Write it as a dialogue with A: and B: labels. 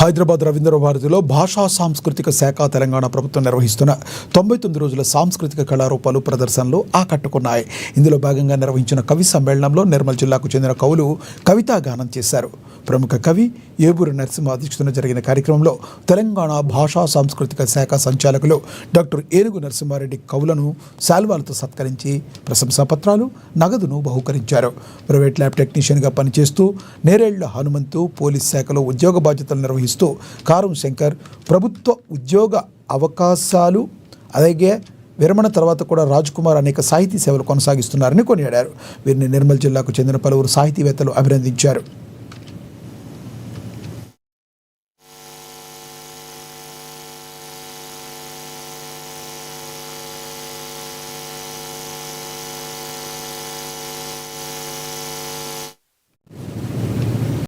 A: హైదరాబాద్ రవీంద్ర భారతిలో భాషా సాంస్కృతిక శాఖ తెలంగాణ ప్రభుత్వం నిర్వహిస్తున్న 99 రోజుల సాంస్కృతిక కళారూపాలు ప్రదర్శనలు ఆకట్టుకున్నాయి. ఇందులో భాగంగా నిర్వహించిన కవి సమ్మేళనంలో నిర్మల్ జిల్లాకు చెందిన కవులు కవితా గానం చేశారు. ప్రముఖ కవి ఏబూరి నరసింహ అధ్యక్షతన జరిగిన కార్యక్రమంలో తెలంగాణ భాషా సాంస్కృతిక శాఖ సంచాలకులు డాక్టర్ ఏనుగు నరసింహారెడ్డి కవులను శాల్వాలతో సత్కరించి ప్రశంసాపత్రాలు, నగదును బహూకరించారు. ప్రైవేట్ ల్యాబ్ టెక్నీషియన్గా పనిచేస్తూ నేరేళ్ల హనుమంతు పోలీస్ శాఖలో ఉద్యోగ బాధ్యతలు నిర్వహిస్తూ కారం శంకర్ ప్రభుత్వ ఉద్యోగ అవకాశాలు అలాగే విరమణ తర్వాత కూడా రాజ్ కుమార్ అనేక సాహితీ సేవలు కొనసాగిస్తున్నారని కొనియాడారు. వీరిని నిర్మల్ జిల్లాకు చెందిన పలువురు సాహితీవేత్తలు అభినందించారు.